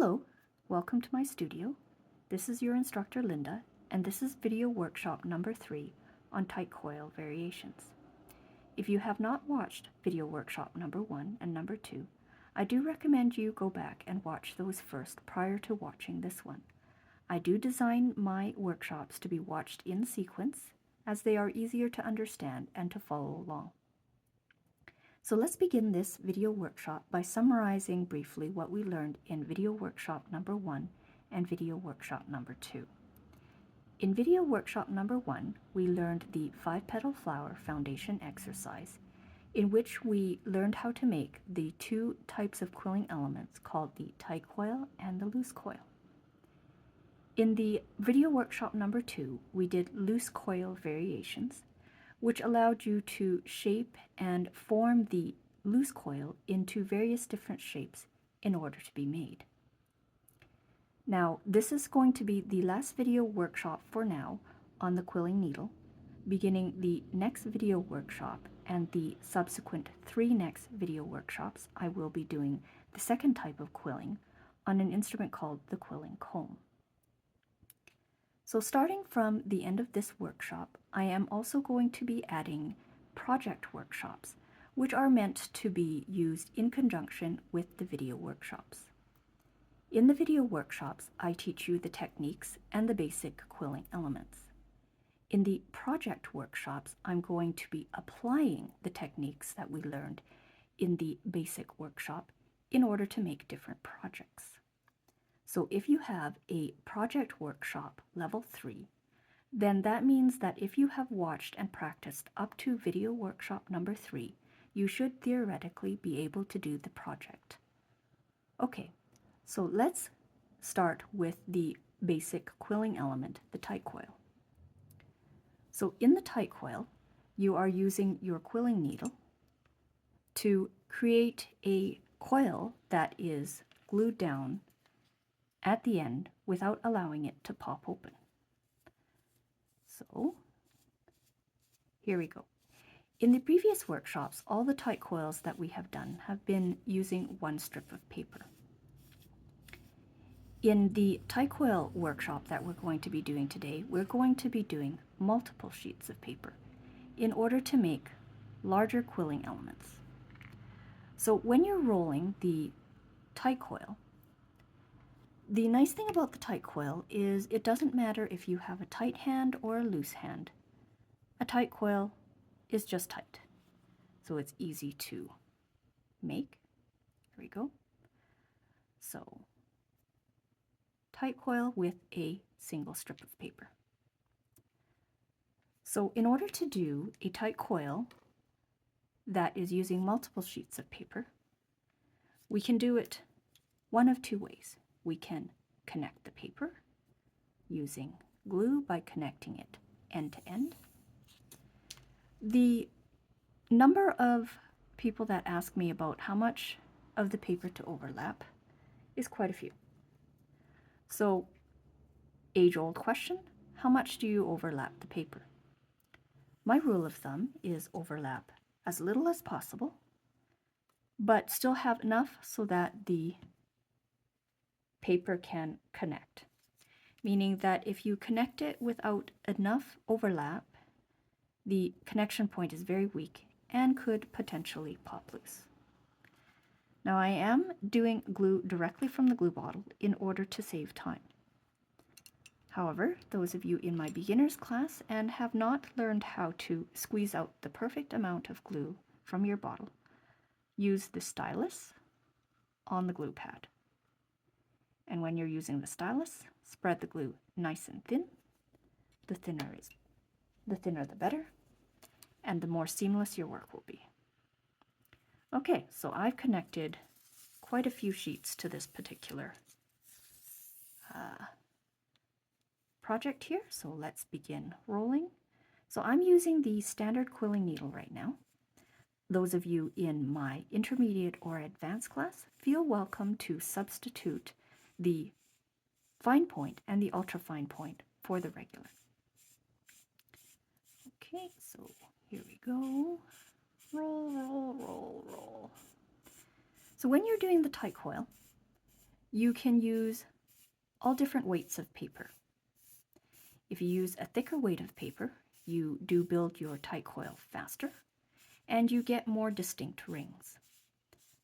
Hello, welcome to my studio. This is your instructor Linda, and this is video workshop number 3 on tight coil variations. If you have not watched video workshop number 1 and number 2, I do recommend you go back and watch those first prior to watching this one. I do design my workshops to be watched in sequence, as they are easier to understand and to follow along. So let's begin this video workshop by summarizing briefly what we learned in video workshop number 1 and video workshop number 2. In video workshop number 1, we learned the 5-petal flower foundation exercise, in which we learned how to make the two types of quilling elements called the tight coil and the loose coil. In the video workshop number 2, we did loose coil variations, which allowed you to shape and form the loose coil into various different shapes in order to be made. Now, this is going to be the last video workshop for now on the quilling needle. Beginning the next video workshop and the subsequent 3 next video workshops, I will be doing the second type of quilling on an instrument called the quilling comb. So starting from the end of this workshop, I am also going to be adding project workshops, which are meant to be used in conjunction with the video workshops. In the video workshops, I teach you the techniques and the basic quilling elements. In the project workshops, I'm going to be applying the techniques that we learned in the basic workshop in order to make different projects. So if you have a project workshop level 3, then that means that if you have watched and practiced up to video workshop number 3, you should theoretically be able to do the project. Okay, so let's start with the basic quilling element, the tight coil. So in the tight coil, you are using your quilling needle to create a coil that is glued down at the end without allowing it to pop open. So here we go. In the previous workshops, all the tight coils that we have done have been using one strip of paper. In the tight coil workshop that we're going to be doing today, we're going to be doing multiple sheets of paper in order to make larger quilling elements. So when you're rolling the tight coil, the nice thing about the tight coil is it doesn't matter if you have a tight hand or a loose hand. A tight coil is just tight. So it's easy to make. Here we go. So tight coil with a single strip of paper. So in order to do a tight coil that is using multiple sheets of paper, we can do it one of two ways. We can connect the paper using glue by connecting it end to end. The number of people that ask me about how much of the paper to overlap is quite a few. So, age-old question, how much do you overlap the paper? My rule of thumb is overlap as little as possible, but still have enough so that the paper can connect, meaning that if you connect it without enough overlap, the connection point is very weak and could potentially pop loose. Now I am doing glue directly from the glue bottle in order to save time. However, those of you in my beginners class and have not learned how to squeeze out the perfect amount of glue from your bottle, use the stylus on the glue pad. And when you're using the stylus, spread the glue nice and thin. The thinner the better, and the more seamless your work will be. Okay, so I've connected quite a few sheets to this particular project here, so let's begin rolling. So I'm using the standard quilling needle right now. Those of you in my intermediate or advanced class, feel welcome to substitute the fine point and the ultra fine point for the regular. Okay, so here we go. Roll, roll, roll, roll. So when you're doing the tight coil, you can use all different weights of paper. If you use a thicker weight of paper, you do build your tight coil faster, and you get more distinct rings.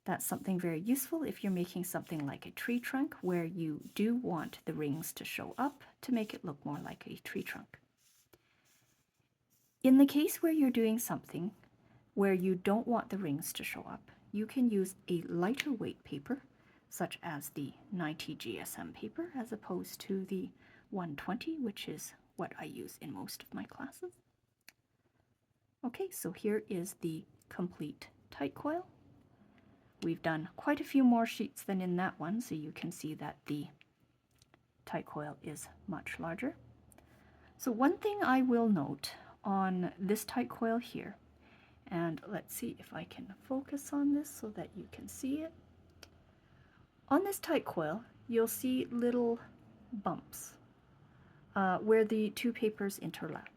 That's something very useful if you're making something like a tree trunk, where you do want the rings to show up to make it look more like a tree trunk. In the case where you're doing something where you don't want the rings to show up, you can use a lighter weight paper, such as the 90 GSM paper, as opposed to the 120, which is what I use in most of my classes. Okay, so here is the complete tight coil. We've done quite a few more sheets than in that one, so you can see that the tight coil is much larger. So one thing I will note on this tight coil here, and let's see if I can focus on this so that you can see it. On this tight coil, you'll see little bumps where the two papers interlap.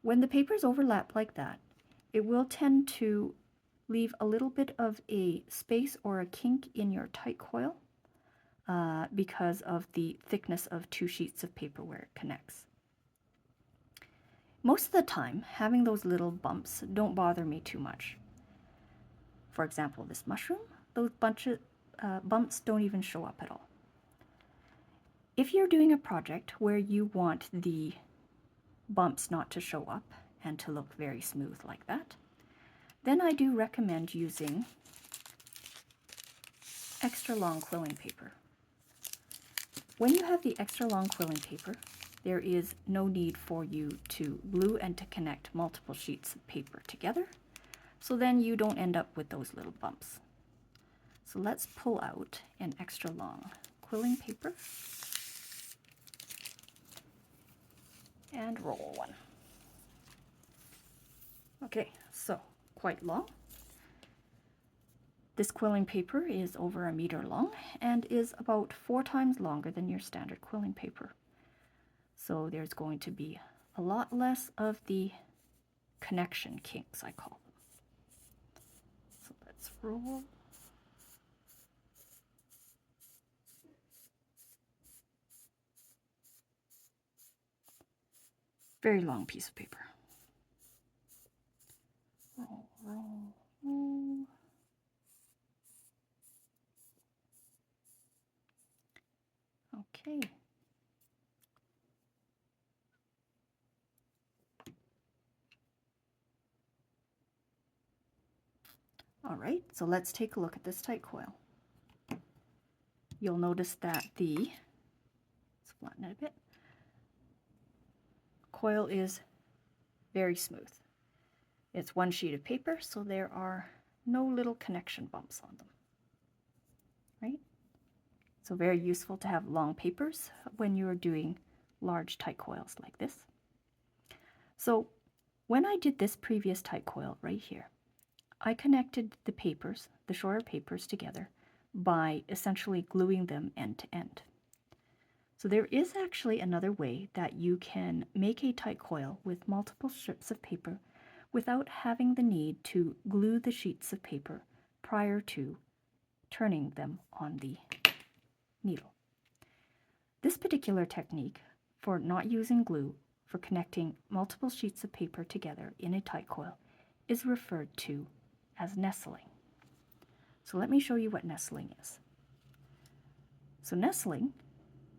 When the papers overlap like that, it will tend to leave a little bit of a space or a kink in your tight coil because of the thickness of two sheets of paper where it connects. Most of the time, having those little bumps don't bother me too much. For example, this mushroom, those bumps don't even show up at all. If you're doing a project where you want the bumps not to show up and to look very smooth like that, then I do recommend using extra long quilling paper. When you have the extra long quilling paper, there is no need for you to glue and to connect multiple sheets of paper together, so then you don't end up with those little bumps. So let's pull out an extra long quilling paper and roll one. Okay, so quite long. This quilling paper is over 1 meter long and is about 4 times longer than your standard quilling paper. So there's going to be a lot less of the connection kinks, I call them. So let's roll. Very long piece of paper. Roll, roll, roll. Okay. All right, so let's take a look at this tight coil. You'll notice that let's flatten it a bit, coil is very smooth. It's one sheet of paper, so there are no little connection bumps on them, right? So very useful to have long papers when you're doing large tight coils like this. So when I did this previous tight coil right here, I connected the papers, the shorter papers, together by essentially gluing them end to end. So there is actually another way that you can make a tight coil with multiple strips of paper without having the need to glue the sheets of paper prior to turning them on the needle. This particular technique for not using glue for connecting multiple sheets of paper together in a tight coil is referred to as nestling. So let me show you what nestling is. So nestling,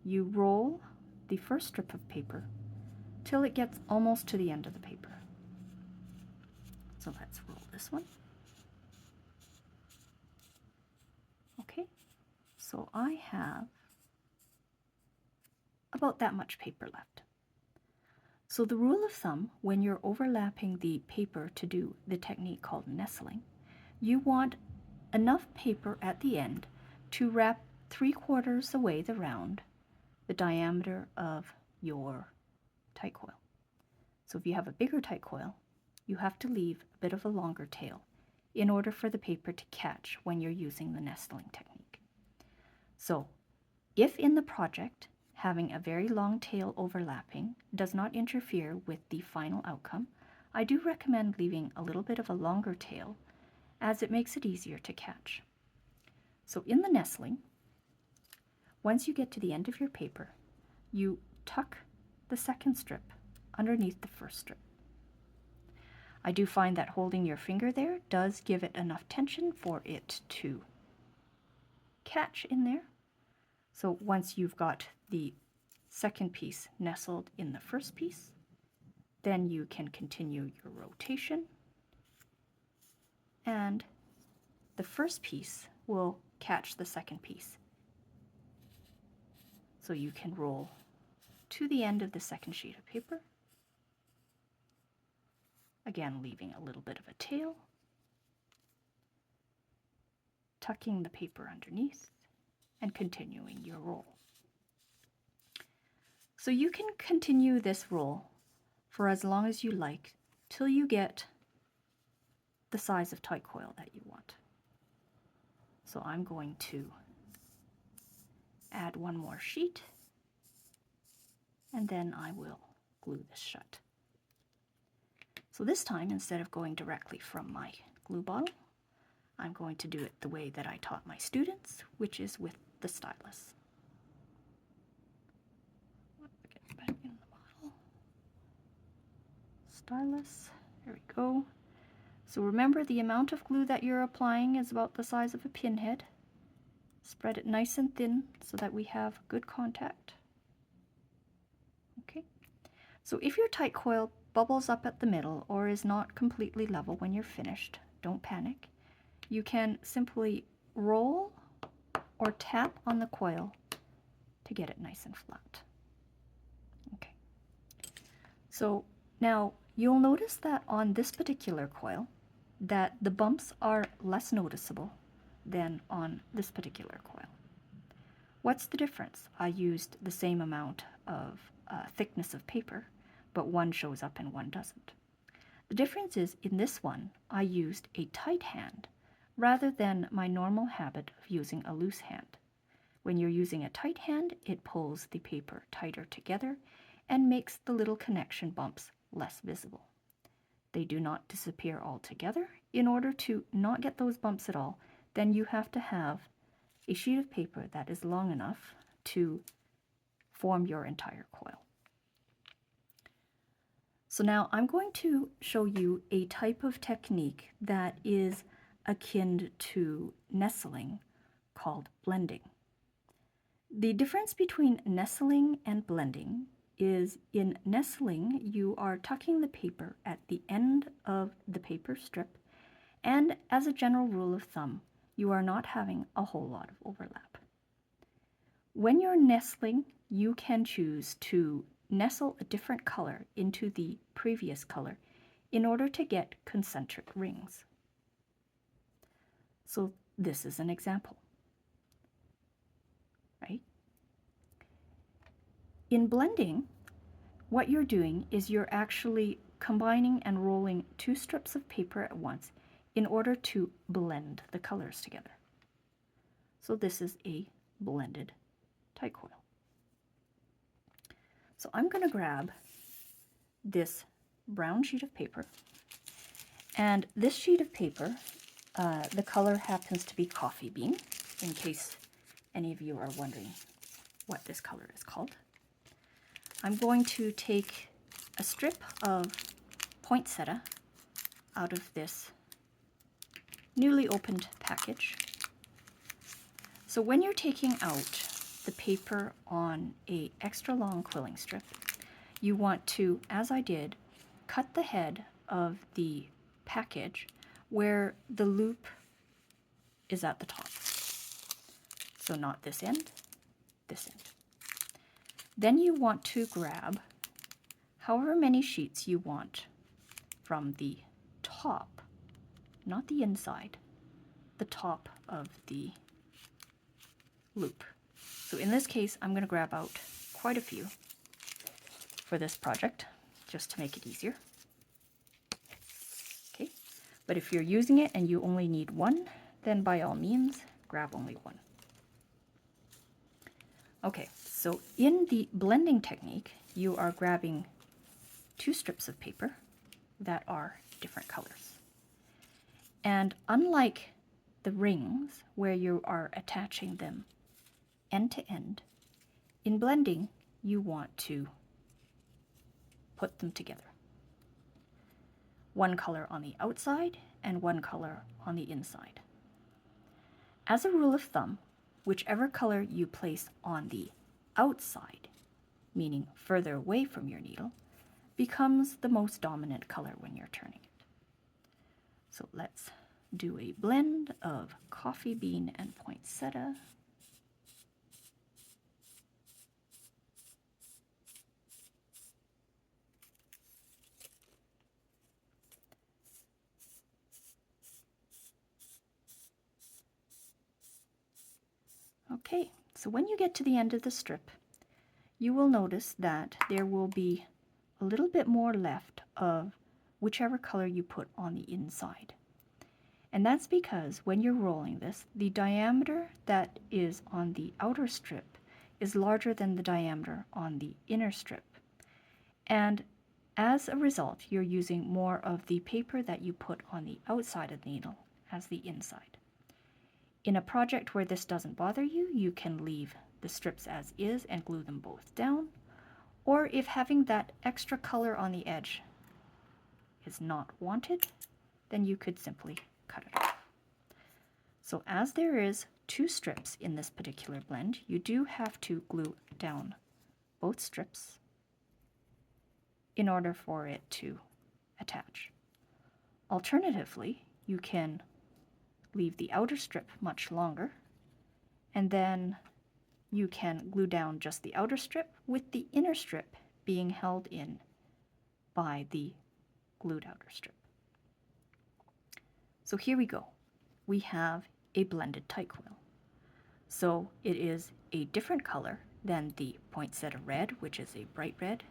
you roll the first strip of paper till it gets almost to the end of the paper. So let's roll this one. Okay, so I have about that much paper left. So the rule of thumb when you're overlapping the paper to do the technique called nestling, you want enough paper at the end to wrap 3/4 the way around the diameter of your tight coil. So if you have a bigger tight coil, you have to leave a bit of a longer tail in order for the paper to catch when you're using the nestling technique. So if in the project having a very long tail overlapping does not interfere with the final outcome, I do recommend leaving a little bit of a longer tail, as it makes it easier to catch. So in the nestling, Once you get to the end of your paper, you tuck the second strip underneath the first strip. I do find that holding your finger there does give it enough tension for it to catch in there. So once you've got the second piece nestled in the first piece, then you can continue your rotation, and the first piece will catch the second piece. So you can roll to the end of the second sheet of paper, again leaving a little bit of a tail, tucking the paper underneath, and continuing your roll. So you can continue this roll for as long as you like till you get the size of tight coil that you want. So I'm going to add one more sheet, and then I will glue this shut. So this time, instead of going directly from my glue bottle, I'm going to do it the way that I taught my students, which is with the stylus. Get it back in the bottle. Stylus, there we go. So remember, the amount of glue that you're applying is about the size of a pinhead. Spread it nice and thin so that we have good contact. Okay. So if your tight coil bubbles up at the middle or is not completely level when you're finished, don't panic. You can simply roll or tap on the coil to get it nice and flat. Okay. So now you'll notice that on this particular coil that the bumps are less noticeable than on this particular coil. What's the difference? I used the same amount of thickness of paper, but one shows up and one doesn't. The difference is, in this one, I used a tight hand rather than my normal habit of using a loose hand. When you're using a tight hand, it pulls the paper tighter together and makes the little connection bumps less visible. They do not disappear altogether. In order to not get those bumps at all, then you have to have a sheet of paper that is long enough to form your entire coil. So now I'm going to show you a type of technique that is akin to nestling called blending. The difference between nestling and blending is, in nestling, you are tucking the paper at the end of the paper strip, and as a general rule of thumb, you are not having a whole lot of overlap. When you're nestling, you can choose to nestle a different color into the previous color in order to get concentric rings. So this is an example, right? In blending, what you're doing is you're actually combining and rolling two strips of paper at once in order to blend the colors together. So this is a blended tight coil. So I'm going to grab this brown sheet of paper, and this sheet of paper, the color happens to be coffee bean, in case any of you are wondering what this color is called. I'm going to take a strip of poinsettia out of this newly opened package. So when you're taking out the paper on a extra long quilling strip, you want to, as I did, cut the head of the package where the loop is at the top. So not this end, this end. Then you want to grab however many sheets you want from the top, not the inside, the top of the loop. So in this case, I'm going to grab out quite a few for this project, just to make it easier. Okay, but if you're using it and you only need one, then by all means, grab only one. Okay, so in the blending technique, you are grabbing two strips of paper that are different colors. And unlike the rings, where you are attaching them end to end. In blending, you want to put them together. One color on the outside and one color on the inside. As a rule of thumb, whichever color you place on the outside, meaning further away from your needle, becomes the most dominant color when you're turning it. So let's do a blend of coffee bean and poinsettia. Okay, so when you get to the end of the strip, you will notice that there will be a little bit more left of whichever color you put on the inside. And that's because when you're rolling this, the diameter that is on the outer strip is larger than the diameter on the inner strip. And as a result, you're using more of the paper that you put on the outside of the needle as the inside. In a project where this doesn't bother you, you can leave the strips as is and glue them both down. Or if having that extra color on the edge is not wanted, then you could simply cut it off. So as there is 2 strips in this particular blend, you do have to glue down both strips in order for it to attach. Alternatively, you can leave the outer strip much longer, and then you can glue down just the outer strip with the inner strip being held in by the glued outer strip. So here we go. We have a blended tight coil. So it is a different color than the poinsettia red, which is a bright red,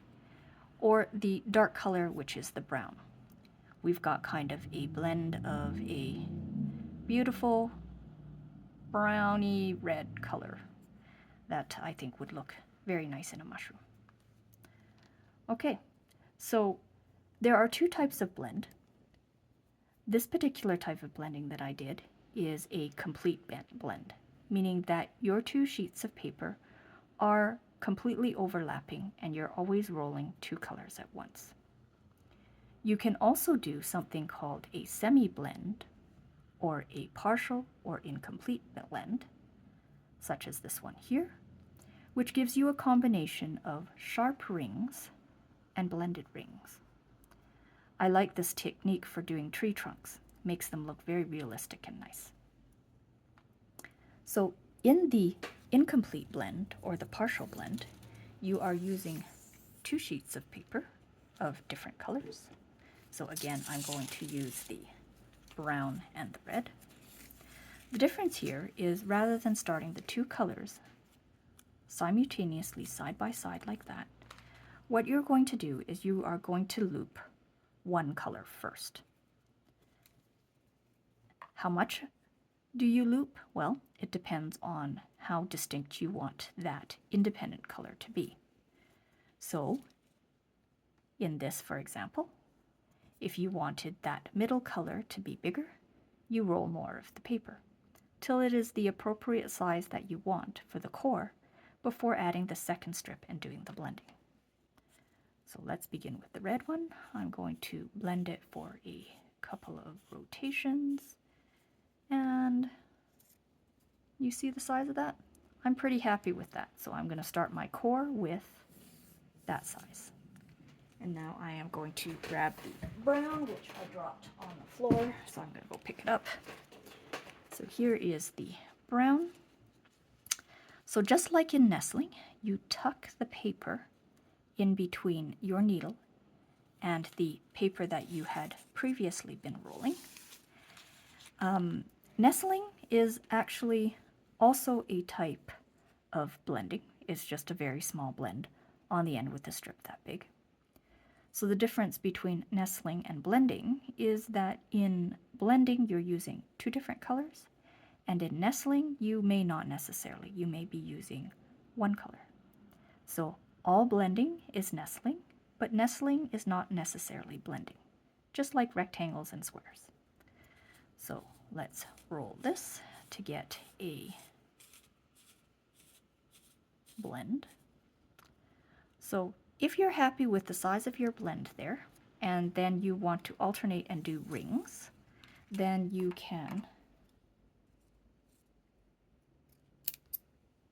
or the dark color, which is the brown. We've got kind of a blend of a beautiful browny red color that I think would look very nice in a mushroom. Okay, so there are 2 types of blend. This particular type of blending that I did is a complete blend, meaning that your 2 sheets of paper are completely overlapping and you're always rolling 2 colors at once. You can also do something called a semi-blend or a partial or incomplete blend, such as this one here, which gives you a combination of sharp rings and blended rings. I like this technique for doing tree trunks. Makes them look very realistic and nice. So in the incomplete blend or the partial blend, you are using 2 sheets of paper of different colors. So again, I'm going to use the brown and the red. The difference here is rather than starting the 2 colors simultaneously side by side like that, what you're going to do is you are going to loop 1 color first. How much do you loop? Well, it depends on how distinct you want that independent color to be. So, in this, for example, if you wanted that middle color to be bigger, you roll more of the paper till it is the appropriate size that you want for the core before adding the second strip and doing the blending. So let's begin with the red one. I'm going to blend it for a couple of rotations, and you see the size of that? I'm pretty happy with that, so I'm going to start my core with that size. And now I am going to grab the brown, which I dropped on the floor, so I'm going to go pick it up. So here is the brown. So just like in nestling, you tuck the paper in between your needle and the paper that you had previously been rolling. Nestling is actually also a type of blending. It's just a very small blend on the end with a strip that big. So the difference between nestling and blending is that in blending you're using 2 different colors, and in nestling you may not necessarily. You may be using 1 color. So all blending is nestling, but nestling is not necessarily blending, just like rectangles and squares. So let's roll this to get a blend. So if you're happy with the size of your blend there, and then you want to alternate and do rings, then you can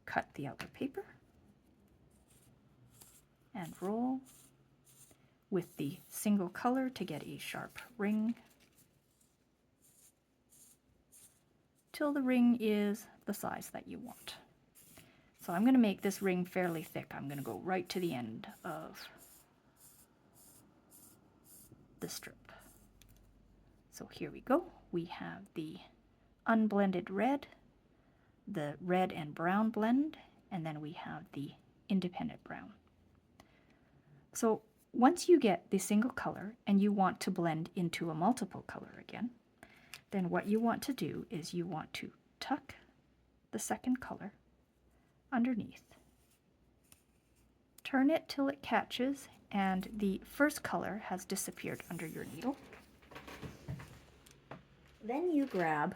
cut the outer paper and roll with the single color to get a sharp ring till the ring is the size that you want. So I'm going to make this ring fairly thick. I'm going to go right to the end of the strip. So here we go. We have the unblended red, the red and brown blend, and then we have the independent brown. So once you get the single color and you want to blend into a multiple color again, then what you want to do is you want to tuck the second color underneath, turn it till it catches and the first color has disappeared under your needle. Then you grab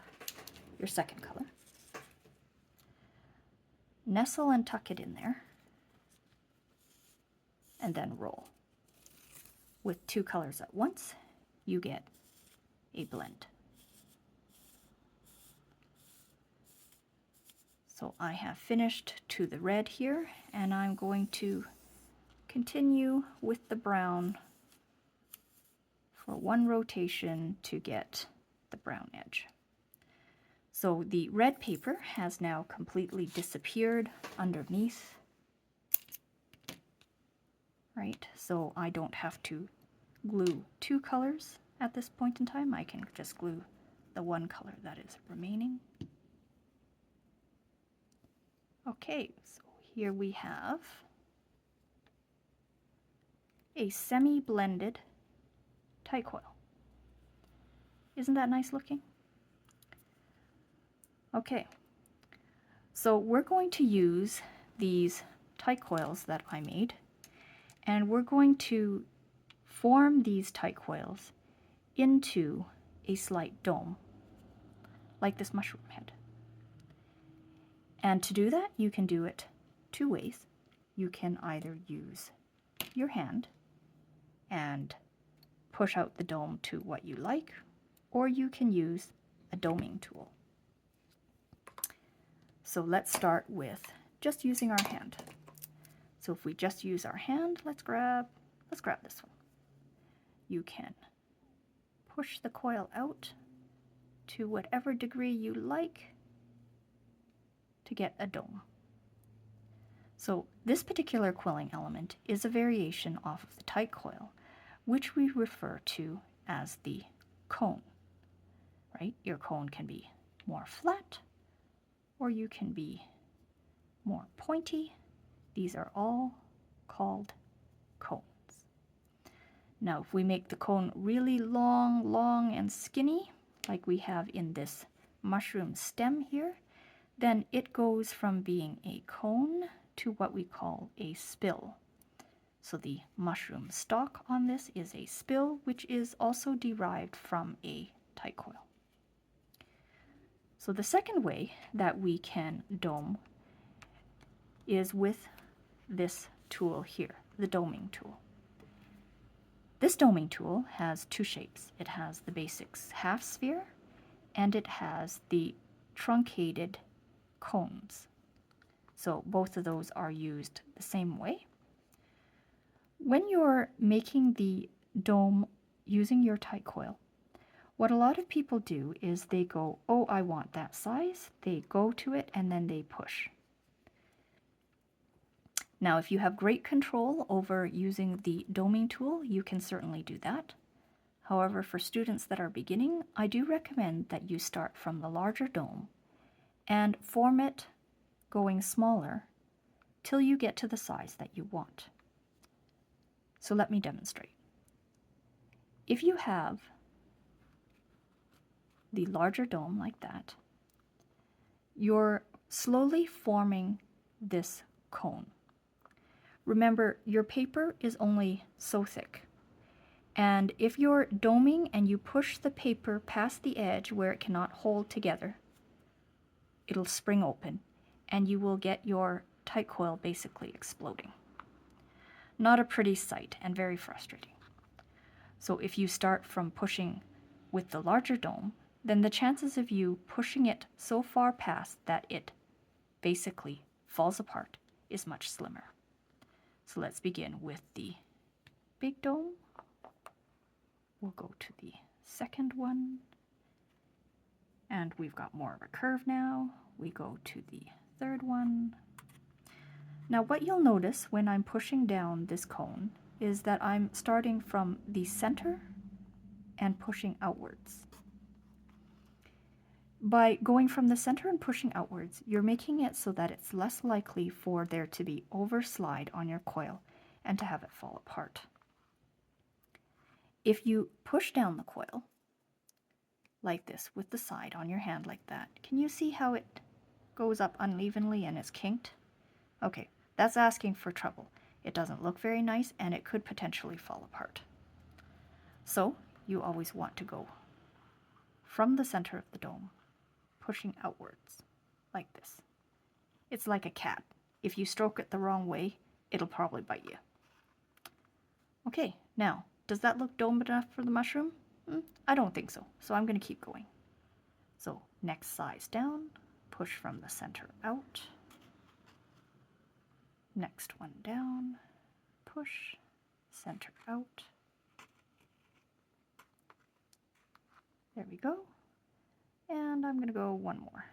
your second color, nestle and tuck it in there, and then roll. With two colors at once, you get a blend. So I have finished to the red here, and I'm going to continue with the brown for one rotation to get the brown edge. So the red paper has now completely disappeared underneath, right? So I don't have to glue two colors at this point in time. I can just glue the one color that is remaining. Okay, so here we have a semi-blended tight coil. Isn't that nice looking? Okay, so we're going to use these tight coils that I made, and we're going to form these tight coils into a slight dome, like this mushroom head. And to do that, you can do it two ways. You can either use your hand and push out the dome to what you like, or you can use a doming tool. So let's start with just using our hand. So if we just use our hand, let's grab this one. You can push the coil out to whatever degree you like to get a dome. So this particular quilling element is a variation off of the tight coil, which we refer to as the cone, right? Your cone can be more flat, or you can be more pointy. These are all called cones. Now, if we make the cone really long and skinny, like we have in this mushroom stem here, then it goes from being a cone to what we call a spill. So the mushroom stalk on this is a spill, which is also derived from a tight coil. So the second way that we can dome is with this tool here, the doming tool. This doming tool has two shapes. It has the basic half sphere, and it has the truncated cones. So both of those are used the same way. When you're making the dome using your tight coil, what a lot of people do is they go, oh, I want that size. They go to it and then they push. Now, if you have great control over using the doming tool, you can certainly do that. However, for students that are beginning, I do recommend that you start from the larger dome and form it going smaller till you get to the size that you want. So let me demonstrate. If you have the larger dome like that, you're slowly forming this cone. Remember, your paper is only so thick. And if you're doming and you push the paper past the edge where it cannot hold together, it'll spring open and you will get your tight coil basically exploding. Not a pretty sight and very frustrating. So if you start from pushing with the larger dome, then the chances of you pushing it so far past that it basically falls apart is much slimmer. So let's begin with the big dome. We'll go to the second one. And we've got more of a curve now. We go to the third one. Now what you'll notice when I'm pushing down this cone is that I'm starting from the center and pushing outwards. By going from the center and pushing outwards, you're making it so that it's less likely for there to be overslide on your coil and to have it fall apart. If you push down the coil like this with the side on your hand like that, can you see how it goes up unevenly and is kinked? Okay, that's asking for trouble. It doesn't look very nice and it could potentially fall apart. So you always want to go from the center of the dome, pushing outwards like this. It's like a cat. If you stroke it the wrong way, it'll probably bite you. Okay, now, does that look domed enough for the mushroom? I don't think so, so I'm going to keep going. So next size down, push from the center out. Next one down, push, center out. There we go. And I'm going to go one more.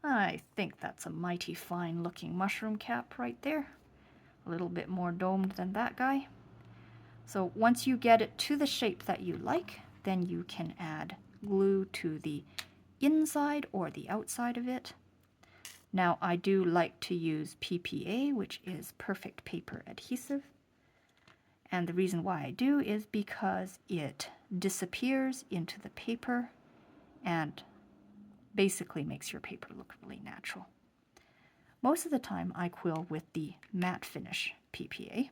I think that's a mighty fine looking mushroom cap right there. A little bit more domed than that guy. So once you get it to the shape that you like, then you can add glue to the inside or the outside of it. Now I do like to use PPA, which is perfect paper adhesive. And the reason why I do is because it disappears into the paper and basically makes your paper look really natural. Most of the time I quill with the matte finish PPA,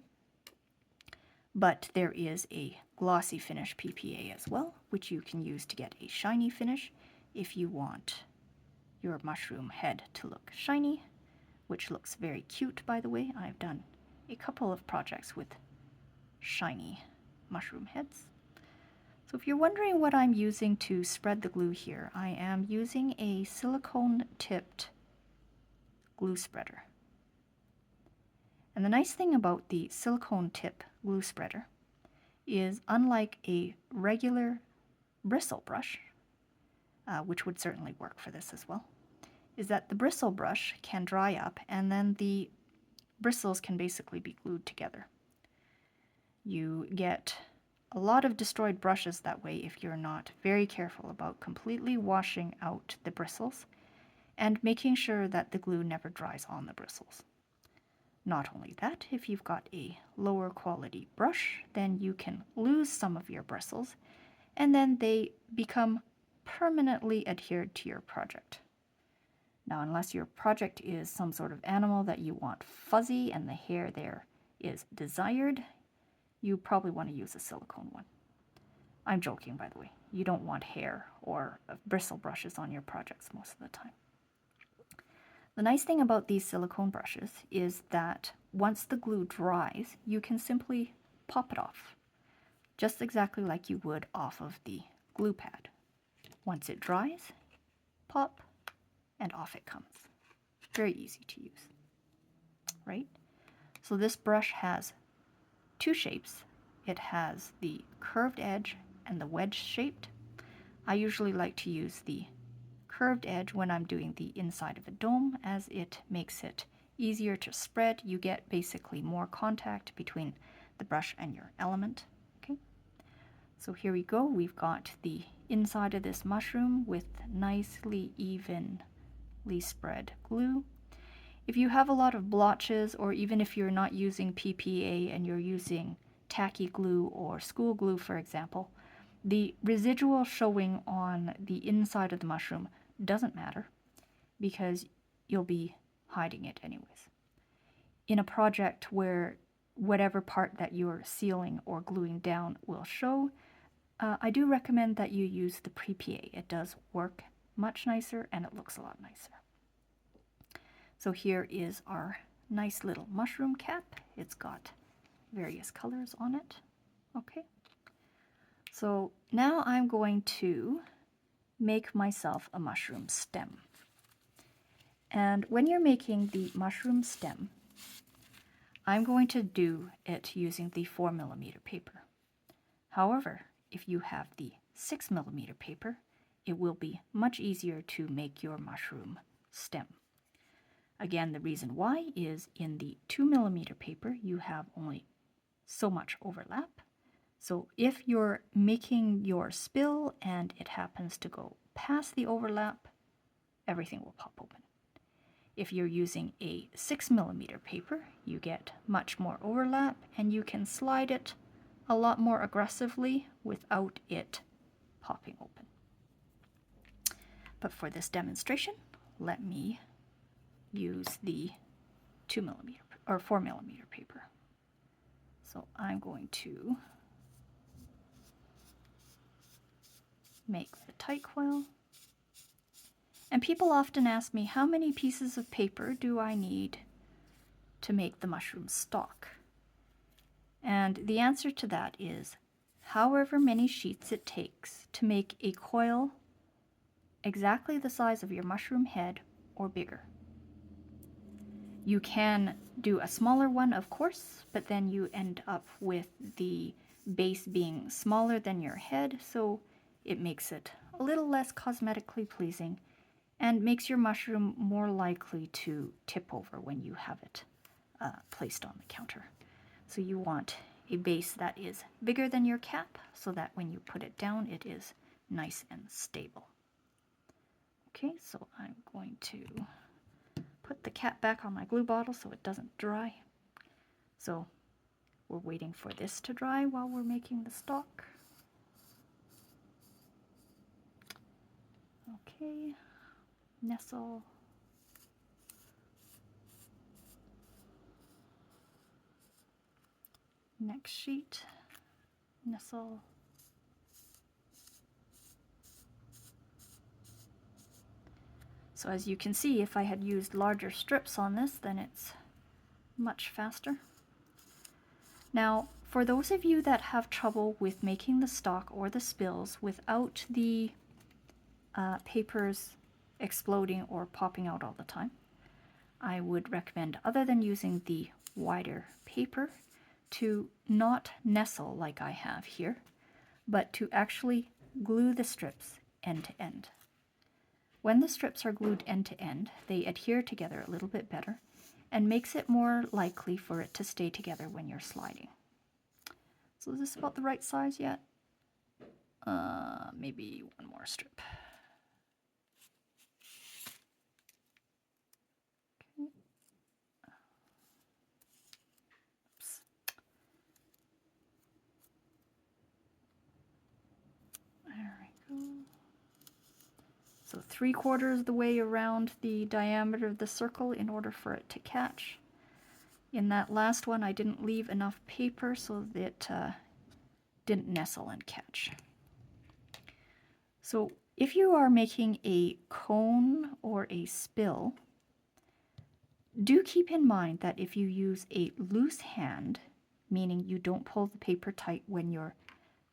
but there is a glossy finish PPA as well, which you can use to get a shiny finish if you want your mushroom head to look shiny, which looks very cute, by the way. I've done a couple of projects with shiny mushroom heads. So if you're wondering what I'm using to spread the glue here, I am using a silicone tipped glue spreader. And the nice thing about the silicone tip glue spreader is, unlike a regular bristle brush, which would certainly work for this as well, is that the bristle brush can dry up and then the bristles can basically be glued together. You get a lot of destroyed brushes that way if you're not very careful about completely washing out the bristles and making sure that the glue never dries on the bristles. Not only that, if you've got a lower quality brush, then you can lose some of your bristles and then they become permanently adhered to your project. Now, unless your project is some sort of animal that you want fuzzy and the hair there is desired, you probably want to use a silicone one. I'm joking, by the way. You don't want hair or bristle brushes on your projects most of the time. The nice thing about these silicone brushes is that once the glue dries, you can simply pop it off, just exactly like you would off of the glue pad. Once it dries, pop, and off it comes. Very easy to use, right? So this brush has two shapes. It has the curved edge and the wedge shaped. I usually like to use the curved edge when I'm doing the inside of a dome, as it makes it easier to spread. You get basically more contact between the brush and your element. Okay, so here we go. We've got the inside of this mushroom with nicely evenly spread glue. If you have a lot of blotches, or even if you're not using PPA and you're using tacky glue or school glue, for example, the residual showing on the inside of the mushroom doesn't matter because you'll be hiding it anyways. In a project where whatever part that you're sealing or gluing down will show, I do recommend that you use the PPA. It does work much nicer and it looks a lot nicer. So here is our nice little mushroom cap. It's got various colors on it. Okay. So now I'm going to make myself a mushroom stem. And when you're making the mushroom stem, I'm going to do it using the 4mm paper. However, if you have the 6mm paper, it will be much easier to make your mushroom stem. Again, the reason why is in the 2mm paper, you have only so much overlap. So if you're making your spill and it happens to go past the overlap, everything will pop open. If you're using a 6mm paper, you get much more overlap and you can slide it a lot more aggressively without it popping open. But for this demonstration, let me use the 2mm or 4mm paper. So I'm going to make the tight coil. And people often ask me, how many pieces of paper do I need to make the mushroom stalk? And the answer to that is however many sheets it takes to make a coil exactly the size of your mushroom head or bigger. You can do a smaller one, of course, but then you end up with the base being smaller than your head, so it makes it a little less cosmetically pleasing and makes your mushroom more likely to tip over when you have it placed on the counter. So you want a base that is bigger than your cap so that when you put it down, it is nice and stable. Okay, so I'm going to put the cap back on my glue bottle so it doesn't dry. So we're waiting for this to dry while we're making the stalk. Okay, nestle. Next sheet, nestle. So as you can see, if I had used larger strips on this, then it's much faster. Now, for those of you that have trouble with making the stalk or the spills without the papers exploding or popping out all the time, I would recommend, other than using the wider paper, to not nestle like I have here, but to actually glue the strips end to end. When the strips are glued end to end, they adhere together a little bit better and makes it more likely for it to stay together when you're sliding. So is this about the right size yet? Maybe one more strip. Okay. Oops. There we go. So 3/4 of the way around the diameter of the circle in order for it to catch. In that last one, I didn't leave enough paper so that it didn't nestle and catch. So if you are making a cone or a spill, do keep in mind that if you use a loose hand, meaning you don't pull the paper tight when you're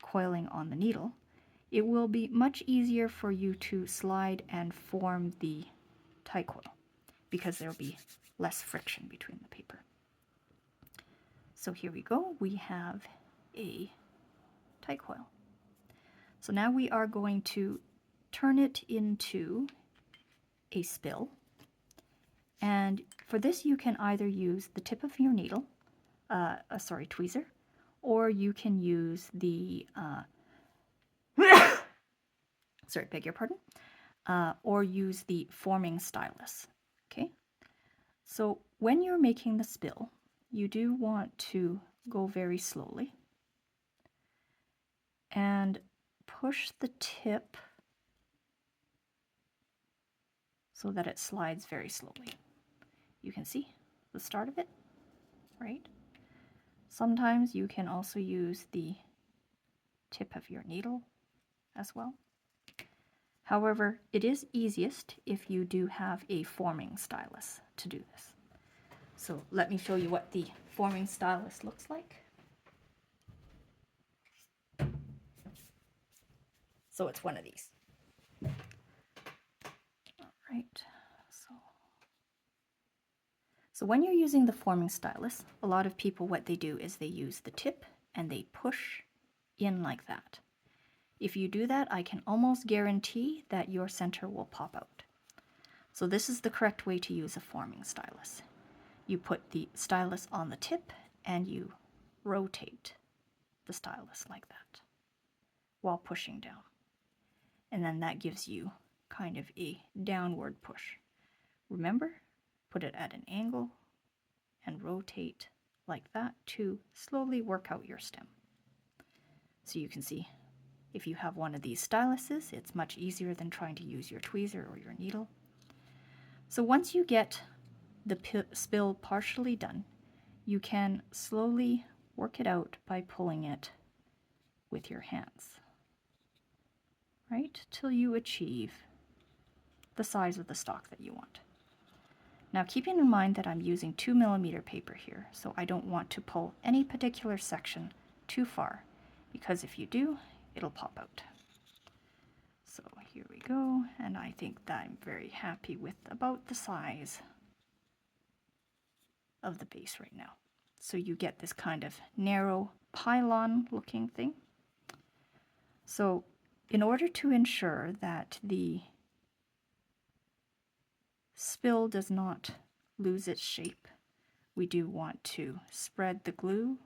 coiling on the needle, it will be much easier for you to slide and form the tie coil because there will be less friction between the paper. So here we go, we have a tie coil. So now we are going to turn it into a spill. And for this you can either use the tip of your needle, tweezer, or you can use the beg your pardon, or use the forming stylus. Okay, so when you're making the spill, you do want to go very slowly and push the tip so that it slides very slowly. You can see the start of it, right? Sometimes you can also use the tip of your needle as well. However, it is easiest if you do have a forming stylus to do this. So let me show you what the forming stylus looks like. So it's one of these. All right, so when you're using the forming stylus, a lot of people, what they do is they use the tip and they push in like that. If you do that, I can almost guarantee that your center will pop out. So this is the correct way to use a forming stylus. You put the stylus on the tip and you rotate the stylus like that while pushing down. And then that gives you kind of a downward push. Remember, put it at an angle and rotate like that to slowly work out your stem. So you can see if you have one of these styluses, it's much easier than trying to use your tweezer or your needle. So once you get the spill partially done, you can slowly work it out by pulling it with your hands, right, till you achieve the size of the stock that you want. Now, keeping in mind that I'm using 2mm paper here, so I don't want to pull any particular section too far, because if you do, it'll pop out. So here we go, and I think that I'm very happy with about the size of the base right now. So you get this kind of narrow pylon looking thing. So in order to ensure that the spill does not lose its shape, we do want to spread the glue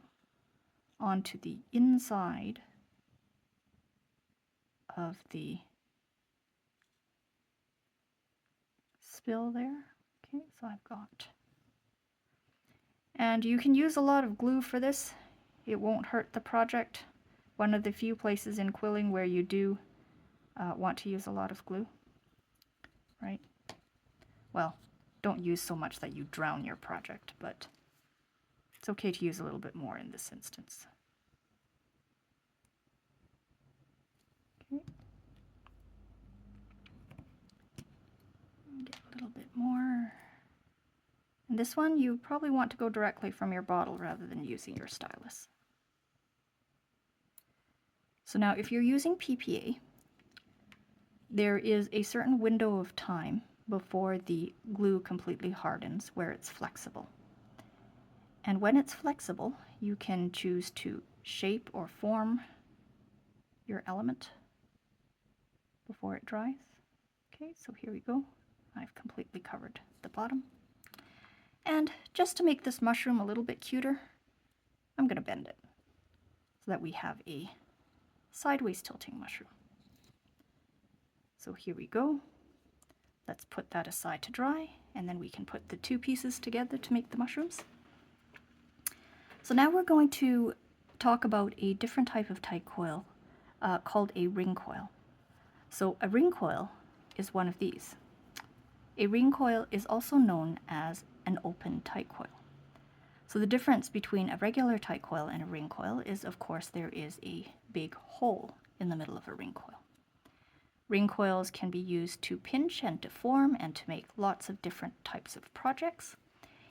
onto the inside of the spill there. Okay, so I've got, and you can use a lot of glue for this. It won't hurt the project. One of the few places in quilling where you do want to use a lot of glue, right? Well, don't use so much that you drown your project, but it's okay to use a little bit more in this instance. Okay. Get a little bit more. And this one, you probably want to go directly from your bottle rather than using your stylus. So now if you're using PPA, there is a certain window of time before the glue completely hardens where it's flexible. And when it's flexible, you can choose to shape or form your element before it dries. Okay, so here we go. I've completely covered the bottom. And just to make this mushroom a little bit cuter, I'm going to bend it so that we have a sideways tilting mushroom. So here we go. Let's put that aside to dry, and then we can put the two pieces together to make the mushrooms. So now we're going to talk about a different type of tight coil called a ring coil. So a ring coil is one of these. A ring coil is also known as an open tight coil. So the difference between a regular tight coil and a ring coil is, of course, there is a big hole in the middle of a ring coil. Ring coils can be used to pinch and deform and to make lots of different types of projects.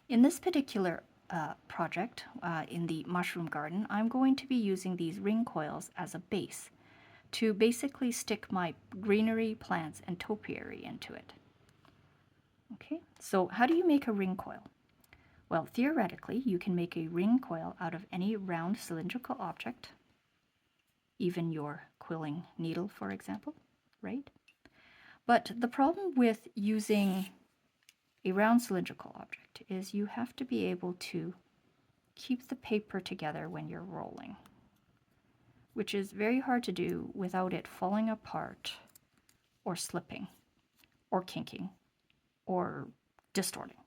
In this particular project, in the mushroom garden, I'm going to be using these ring coils as a base to basically stick my greenery, plants, and topiary into it. Okay, so how do you make a ring coil? Well, theoretically, you can make a ring coil out of any round cylindrical object, even your quilling needle, for example, right? But the problem with using a round cylindrical object is you have to be able to keep the paper together when you're rolling, which is very hard to do without it falling apart or slipping or kinking or distorting.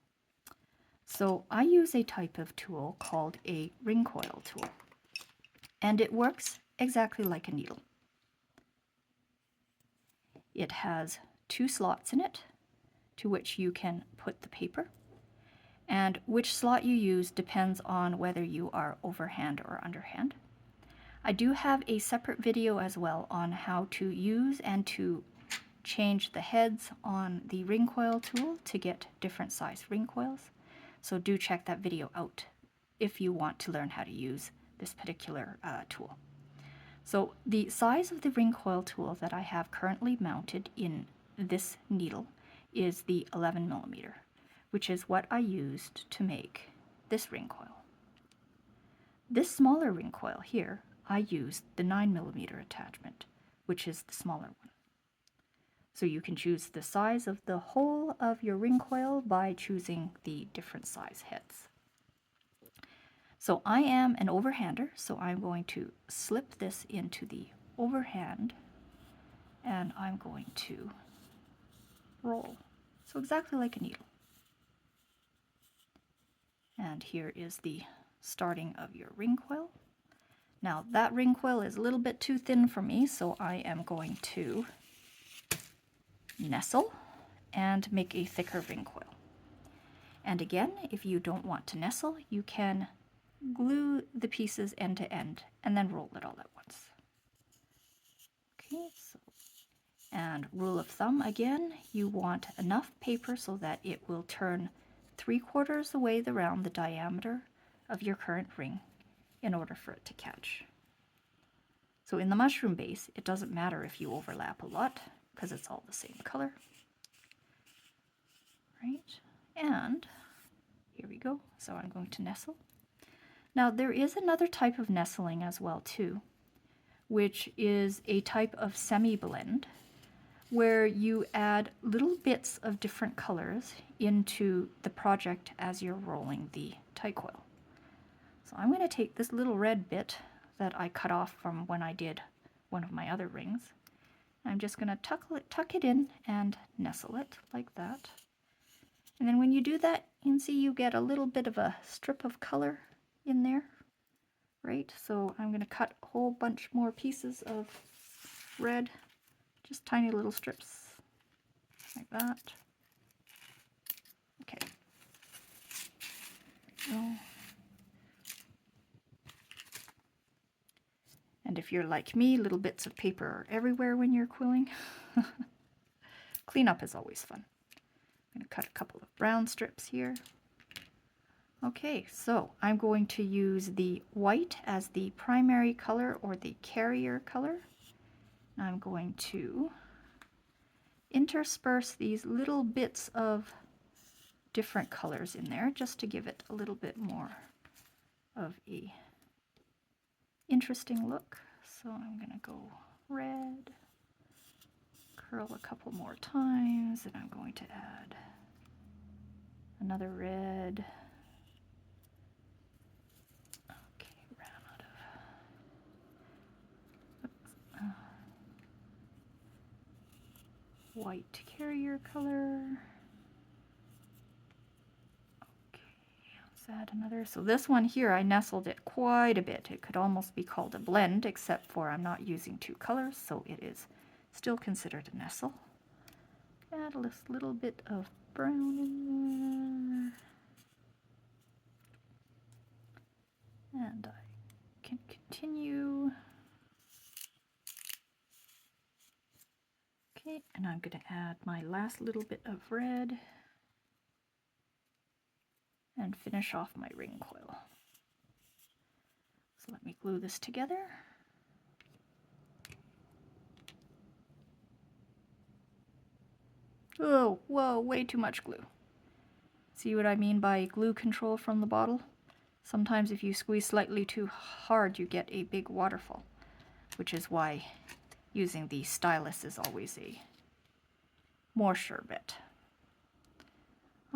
So I use a type of tool called a ring coil tool, and it works exactly like a needle. It has two slots in it to which you can put the paper, and which slot you use depends on whether you are overhand or underhand. I do have a separate video as well on how to use and to change the heads on the ring coil tool to get different size ring coils. So do check that video out if you want to learn how to use this particular tool. So the size of the ring coil tool that I have currently mounted in this needle is the 11mm, which is what I used to make this ring coil. This smaller ring coil here, I used the 9mm attachment, which is the smaller one. So you can choose the size of the whole of your ring coil by choosing the different size heads. So I am an overhander, so I'm going to slip this into the overhand and I'm going to roll. So exactly like a needle. And here is the starting of your ring coil. Now that ring coil is a little bit too thin for me, so I am going to nestle and make a thicker ring coil. And again, if you don't want to nestle, you can glue the pieces end to end and then roll it all at once. Okay, so, and rule of thumb again, you want enough paper so that it will turn 3/4 the way around the diameter of your current ring in order for it to catch. So in the mushroom base, it doesn't matter if you overlap a lot because it's all the same color. Right, and here we go. So I'm going to nestle. Now there is another type of nestling as well too, which is a type of semi-blend where you add little bits of different colors into the project as you're rolling the tight coil. So I'm going to take this little red bit that I cut off from when I did one of my other rings. I'm just going to tuck it in and nestle it like that. And then when you do that, you can see you get a little bit of a strip of color in there, right? So I'm going to cut a whole bunch more pieces of red, just tiny little strips like that. Okay. There we go. And if you're like me, little bits of paper are everywhere when you're quilling. Cleanup is always fun. I'm going to cut a couple of brown strips here. Okay, so I'm going to use the white as the primary color or the carrier color. I'm going to intersperse these little bits of different colors in there just to give it a little bit more of a interesting look. So I'm going to go red, curl a couple more times, and I'm going to add another red. Okay, ran out of white carrier color. Add another. So this one here, I nestled it quite a bit. It could almost be called a blend, except for I'm not using two colors, so it is still considered a nestle. Add a little bit of brown in there. And I can continue. Okay, and I'm going to add my last little bit of red and finish off my ring coil. So let me glue this together. Oh, whoa, way too much glue. See what I mean by glue control from the bottle? Sometimes if you squeeze slightly too hard, you get a big waterfall, which is why using the stylus is always a more sure bet.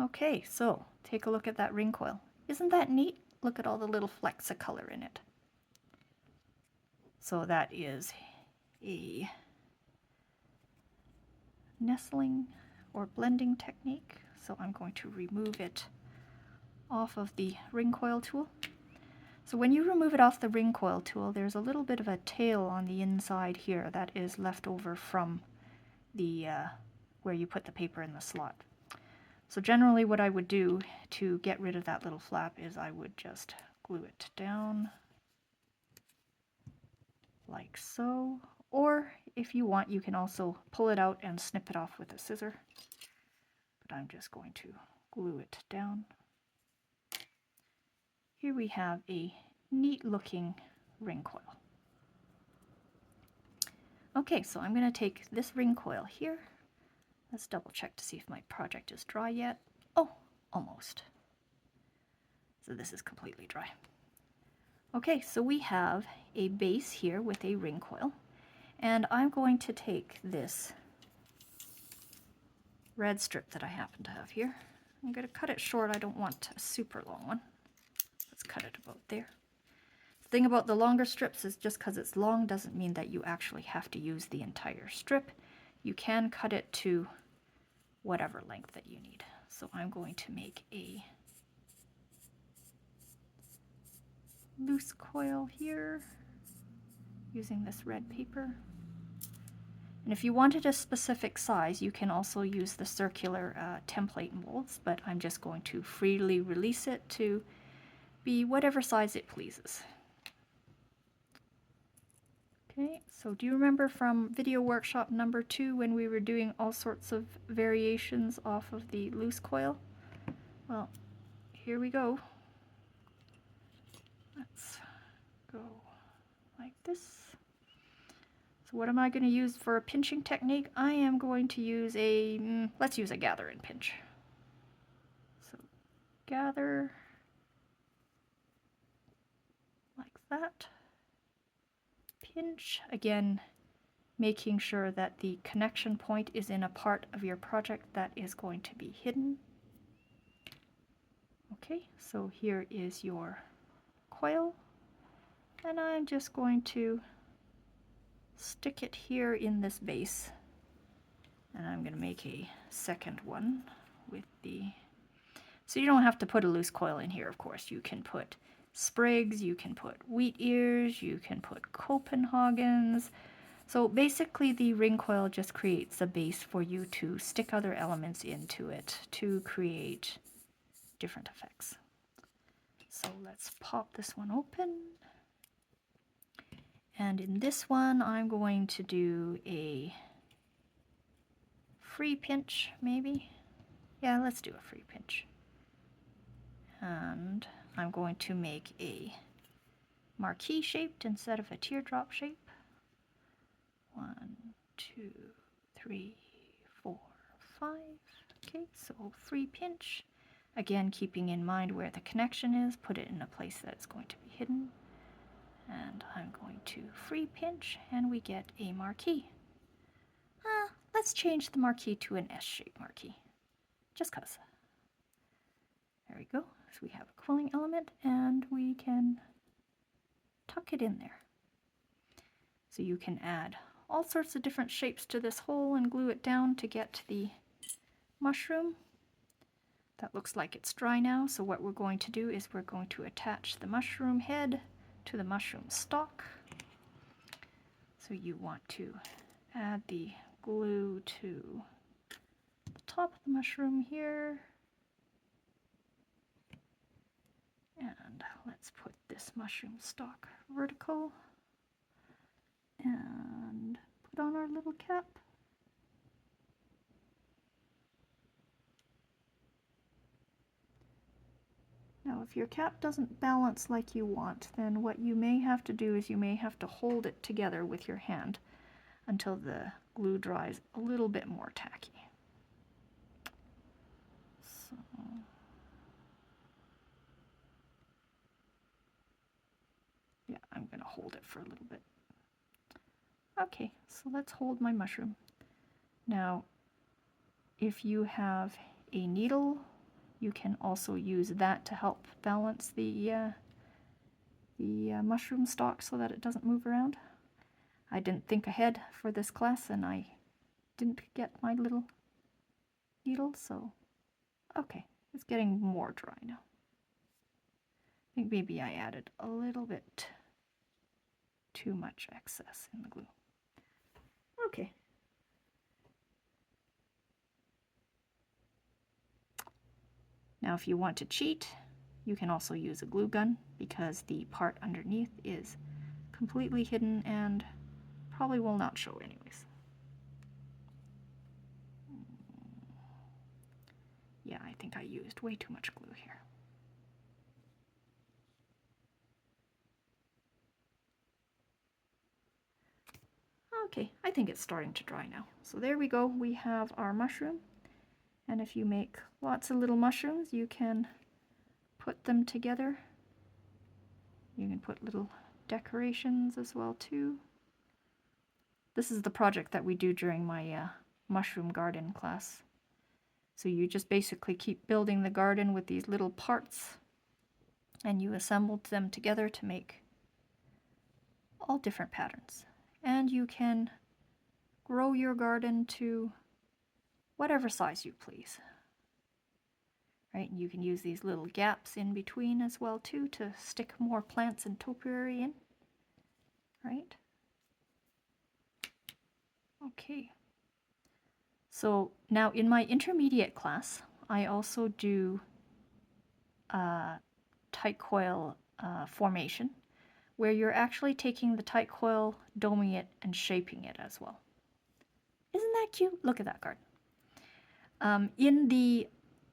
Okay, so take a look at that ring coil. Isn't that neat? Look at all the little flecks of color in it. So that is a nestling or blending technique. So I'm going to remove it off of the ring coil tool. So when you remove it off the ring coil tool, there's a little bit of a tail on the inside here that is left over from the where you put the paper in the slot. So generally what I would do to get rid of that little flap is I would just glue it down like so, Or if you want, you can also pull it out and snip it off with a scissor. But I'm just going to glue it down. Here we have a neat looking ring coil. Okay, so I'm going to take this ring coil here. Let's double check to see if my project is dry yet. Oh, almost. So this is completely dry. Okay, so we have a base here with a ring coil, and I'm going to take this red strip that I happen to have here. I'm going to cut it short. I don't want a super long one. Let's cut it about there. The thing about the longer strips is just because it's long doesn't mean that you actually have to use the entire strip. You can cut it to whatever length that you need. So I'm going to make a loose coil here using this red paper. And if you wanted a specific size, you can also use the circular template molds, but I'm just going to freely release it to be whatever size it pleases. Okay, so do you remember from video workshop number 2 when we were doing all sorts of variations off of the loose coil? Well, here we go. Let's go like this. So what am I going to use for a pinching technique? I am going to use a, let's use a gather and pinch. So gather like that. Pinch, again, making sure that the connection point is in a part of your project that is going to be hidden. Okay, so here is your coil, and I'm just going to stick it here in this base, and I'm going to make a second one with the, so you don't have to put a loose coil in here, of course. You can put sprigs, you can put wheat ears, you can put Copenhagens. So basically the ring coil just creates a base for you to stick other elements into it to create different effects. So let's pop this one open. And in this one I'm going to do a free pinch, maybe. Yeah, let's do a free pinch. And I'm going to make a marquee shaped instead of a teardrop shape. 1, 2, 3, 4, 5. Okay, so free pinch. Again, keeping in mind where the connection is, put it in a place that's going to be hidden. And I'm going to free pinch, and we get a marquee. Let's change the marquee to an S-shaped marquee, just cause. There we go. So we have a quilling element, and we can tuck it in there. So you can add all sorts of different shapes to this hole and glue it down to get to the mushroom. That looks like it's dry now, so what we're going to do is we're going to attach the mushroom head to the mushroom stalk. So you want to add the glue to the top of the mushroom here. And let's put this mushroom stalk vertical and put on our little cap. Now if your cap doesn't balance like you want, then what you may have to do is you may have to hold it together with your hand until the glue dries a little bit more tacky. So yeah, I'm going to hold it for a little bit. Okay, so let's hold my mushroom. Now, if you have a needle, you can also use that to help balance the mushroom stalk so that it doesn't move around. I didn't think ahead for this class, and I didn't get my little needle, so okay, it's getting more dry now. I think maybe I added a little bit too much excess in the glue. Okay. Now if you want to cheat, you can also use a glue gun because the part underneath is completely hidden and Probably will not show anyways. Yeah, I think I used way too much glue here. Okay, I think it's starting to dry now. So there we go, we have our mushroom. And if you make lots of little mushrooms, you can put them together. You can put little decorations as well too. This is the project that we do during my mushroom garden class. So you just basically keep building the garden with these little parts, and you assemble them together to make all different patterns. And you can grow your garden to whatever size you please. Right, and you can use these little gaps in between as well too to stick more plants and topiary in. Right? Okay. So now in my intermediate class, I also do tight coil formation, where you're actually taking the tight coil, doming it, and shaping it as well. Isn't that cute? Look at that garden. In the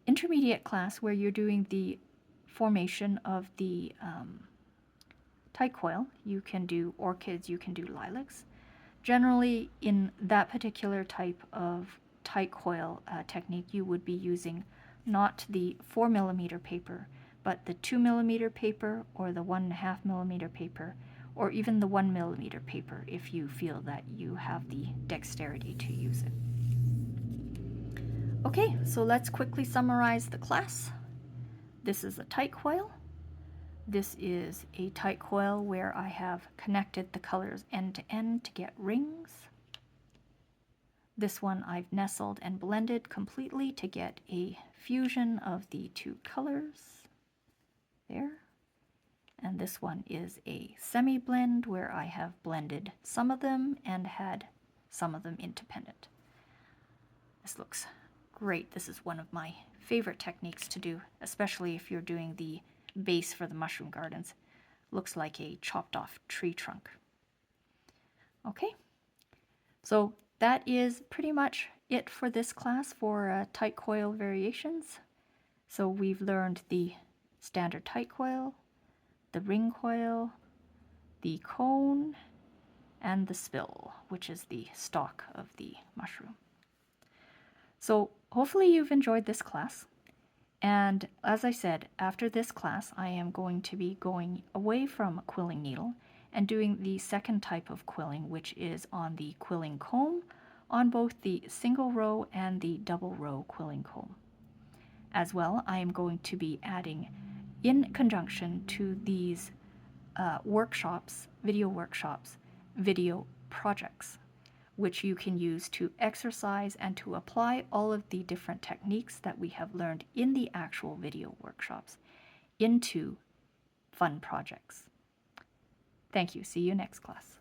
intermediate class, where you're doing the formation of the tight coil, you can do orchids, you can do lilacs. Generally, in that particular type of tight coil technique, you would be using not the 4mm paper, but the 2mm paper or the 1.5mm paper, or even the 1mm paper if you feel that you have the dexterity to use it. Okay, so let's quickly summarize the class. This is a tight coil. This is a tight coil where I have connected the colors end to end to get rings. This one I've nestled and blended completely to get a fusion of the two colors. There. And this one is a semi-blend where I have blended some of them and had some of them independent. This looks great. This is one of my favorite techniques to do, especially if you're doing the base for the mushroom gardens. Looks like a chopped off tree trunk. Okay, so that is pretty much it for this class for tight coil variations. So we've learned the standard tight coil, the ring coil, the cone, and the spill, which is the stalk of the mushroom. So hopefully you've enjoyed this class. And as I said, after this class, I am going to be going away from quilling needle and doing the second type of quilling, which is on the quilling comb, on both the single row and the double row quilling comb. As well, I am going to be adding, in conjunction to these video projects, which you can use to exercise and to apply all of the different techniques that we have learned in the actual video workshops into fun projects. Thank you. See you next class.